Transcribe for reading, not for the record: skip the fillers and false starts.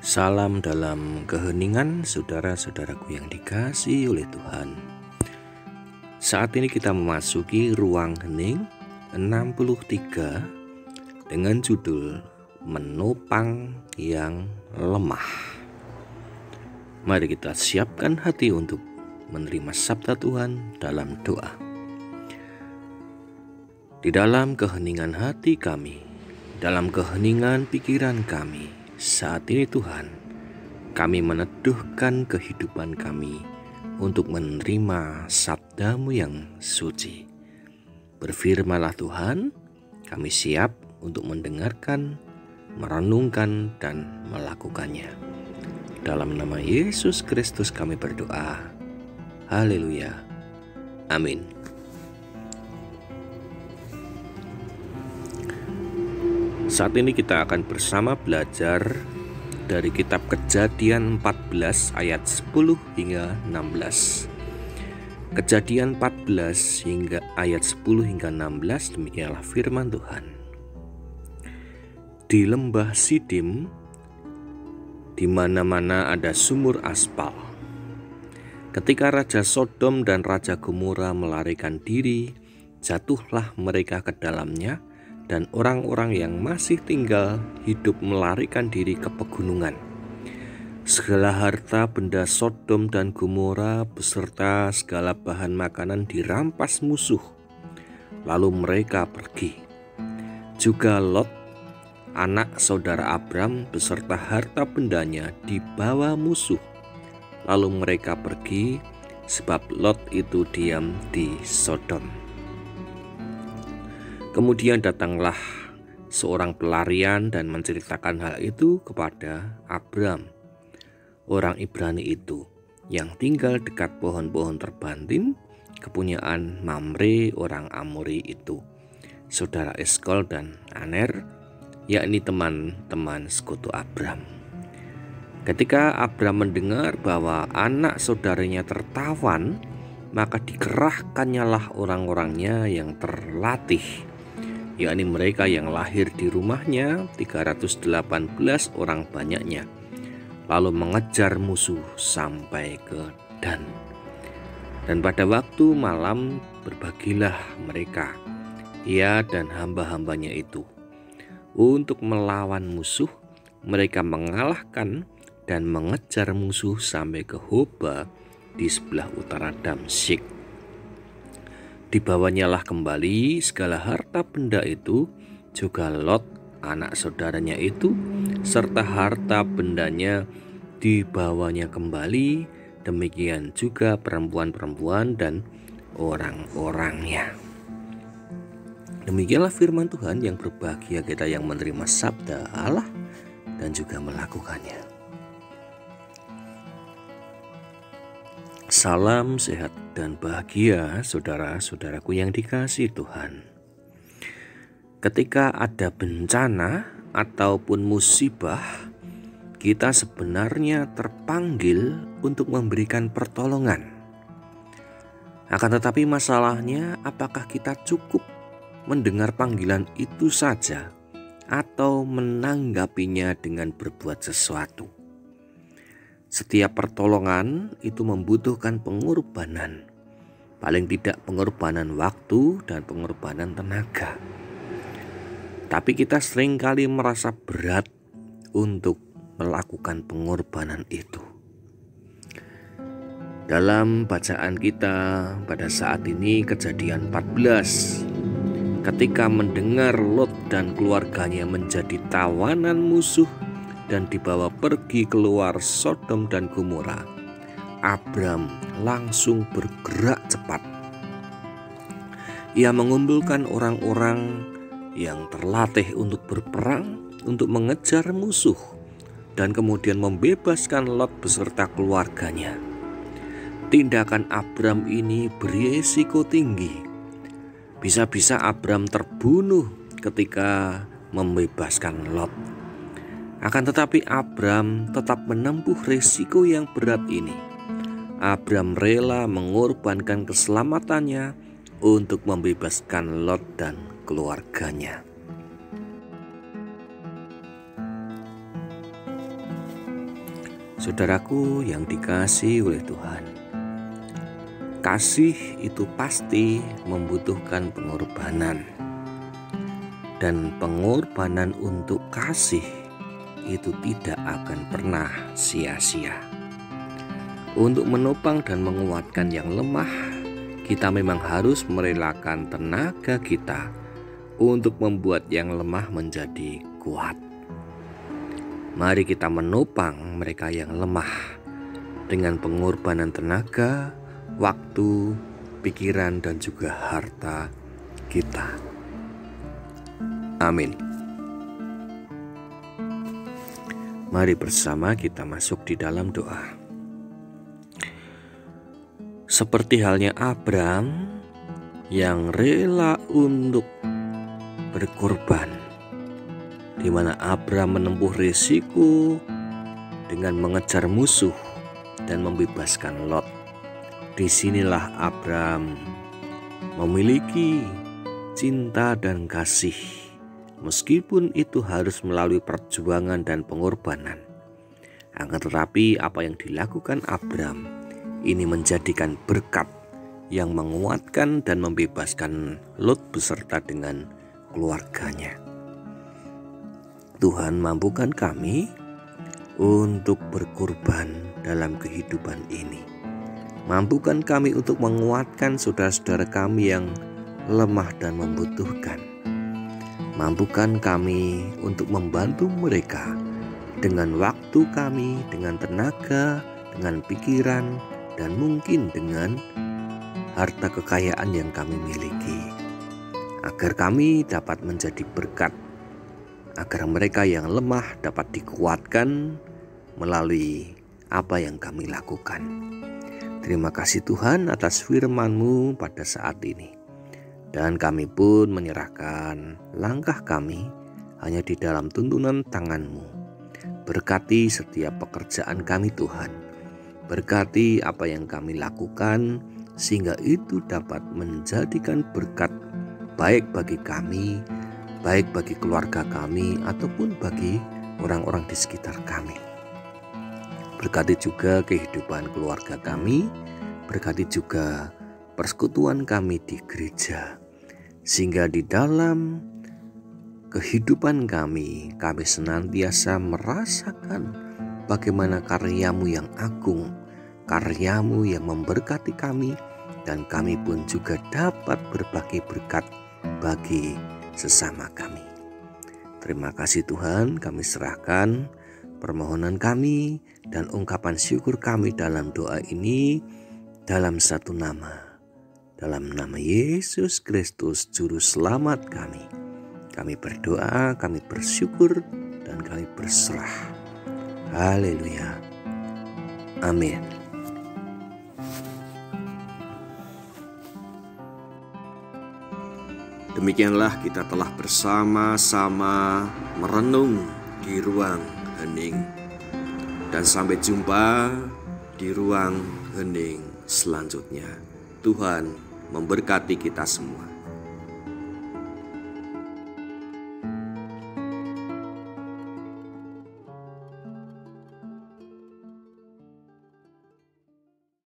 Salam dalam keheningan, saudara-saudaraku yang dikasihi oleh Tuhan. Saat ini kita memasuki ruang hening 63 dengan judul Menopang yang Lemah. Mari kita siapkan hati untuk menerima sabda Tuhan dalam doa. Di dalam keheningan hati kami, dalam keheningan pikiran kami, saat ini Tuhan, kami meneduhkan kehidupan kami untuk menerima sabda-Mu yang suci. Berfirmanlah Tuhan, kami siap untuk mendengarkan, merenungkan, dan melakukannya. Dalam nama Yesus Kristus kami berdoa. Haleluya. Amin. Saat ini kita akan bersama belajar dari kitab Kejadian 14 ayat 10 hingga 16. Kejadian 14 hingga ayat 10 hingga 16, demikianlah firman Tuhan. Di lembah Sidim, di mana-mana ada sumur aspal. Ketika Raja Sodom dan Raja Gomora melarikan diri, jatuhlah mereka ke dalamnya, dan orang-orang yang masih tinggal hidup melarikan diri ke pegunungan. Segala harta benda Sodom dan Gomora beserta segala bahan makanan dirampas musuh, lalu mereka pergi. Juga Lot, anak saudara Abram, beserta harta bendanya dibawa musuh, lalu mereka pergi, sebab Lot itu diam di Sodom. Kemudian datanglah seorang pelarian dan menceritakan hal itu kepada Abram, orang Ibrani itu, yang tinggal dekat pohon-pohon terbantin, kepunyaan Mamre orang Amori itu, saudara Eskol dan Aner, yakni teman-teman sekutu Abram. Ketika Abram mendengar bahwa anak saudaranya tertawan, maka dikerahkannyalah orang-orangnya yang terlatih, yakni mereka yang lahir di rumahnya, 318 orang banyaknya, lalu mengejar musuh sampai ke Dan. Dan pada waktu malam berbagilah mereka, ia dan hamba-hambanya itu, untuk melawan musuh. Mereka mengalahkan dan mengejar musuh sampai ke Hoba di sebelah utara Damsyik. Dibawanyalah kembali segala harta benda itu, juga Lot anak saudaranya itu, serta harta bendanya dibawanya kembali, demikian juga perempuan-perempuan dan orang-orangnya. Demikianlah firman Tuhan. Yang berbahagia kita yang menerima sabda Allah dan juga melakukannya. Salam sehat dan bahagia saudara-saudaraku yang dikasihi Tuhan. Ketika ada bencana ataupun musibah, kita sebenarnya terpanggil untuk memberikan pertolongan. Akan tetapi masalahnya, apakah kita cukup mendengar panggilan itu saja atau menanggapinya dengan berbuat sesuatu? Setiap pertolongan itu membutuhkan pengorbanan, paling tidak pengorbanan waktu dan pengorbanan tenaga. Tapi kita seringkali merasa berat untuk melakukan pengorbanan itu. Dalam bacaan kita pada saat ini, Kejadian 14, ketika mendengar Lot dan keluarganya menjadi tawanan musuh dan dibawa pergi keluar Sodom dan Gomora, Abram langsung bergerak cepat. Ia mengumpulkan orang-orang yang terlatih untuk berperang, untuk mengejar musuh, dan kemudian membebaskan Lot beserta keluarganya. Tindakan Abram ini berisiko tinggi. Bisa-bisa Abram terbunuh ketika membebaskan Lot. Akan tetapi Abram tetap menempuh risiko yang berat ini. Abram rela mengorbankan keselamatannya untuk membebaskan Lot dan keluarganya. Saudaraku yang dikasihi oleh Tuhan, kasih itu pasti membutuhkan pengorbanan. Dan pengorbanan untuk kasih itu tidak akan pernah sia-sia. Untuk menopang dan menguatkan yang lemah, kita memang harus merelakan tenaga kita untuk membuat yang lemah menjadi kuat. Mari kita menopang mereka yang lemah dengan pengorbanan tenaga, waktu, pikiran, dan juga harta kita. Amin. Mari bersama kita masuk di dalam doa. Seperti halnya Abraham yang rela untuk berkorban, di mana Abraham menempuh risiko dengan mengejar musuh dan membebaskan Lot. Disinilah Abraham memiliki cinta dan kasih, meskipun itu harus melalui perjuangan dan pengorbanan. Akan tetapi apa yang dilakukan Abraham ini menjadikan berkat yang menguatkan dan membebaskan Lot beserta dengan keluarganya. Tuhan, mampukan kami untuk berkorban dalam kehidupan ini. Mampukan kami untuk menguatkan saudara-saudara kami yang lemah dan membutuhkan. Mampukan kami untuk membantu mereka dengan waktu kami, dengan tenaga, dengan pikiran, dan mungkin dengan harta kekayaan yang kami miliki, agar kami dapat menjadi berkat, agar mereka yang lemah dapat dikuatkan melalui apa yang kami lakukan. Terima kasih Tuhan atas firman-Mu pada saat ini. Dan kami pun menyerahkan langkah kami hanya di dalam tuntunan tangan-Mu. Berkati setiap pekerjaan kami Tuhan. Berkati apa yang kami lakukan sehingga itu dapat menjadikan berkat baik bagi kami, baik bagi keluarga kami, ataupun bagi orang-orang di sekitar kami. Berkati juga kehidupan keluarga kami, berkati juga persekutuan kami di gereja, sehingga di dalam kehidupan kami senantiasa merasakan bagaimana karya-Mu yang agung, karya-Mu yang memberkati kami, dan kami pun juga dapat berbagi berkat bagi sesama kami. Terima kasih Tuhan, kami serahkan permohonan kami dan ungkapan syukur kami dalam doa ini dalam satu nama, dalam nama Yesus Kristus Juru Selamat kami. Kami berdoa, kami bersyukur, dan kami berserah. Haleluya. Amin. Demikianlah kita telah bersama-sama merenung di ruang hening. Dan sampai jumpa di ruang hening selanjutnya. Tuhan memberkati kita semua.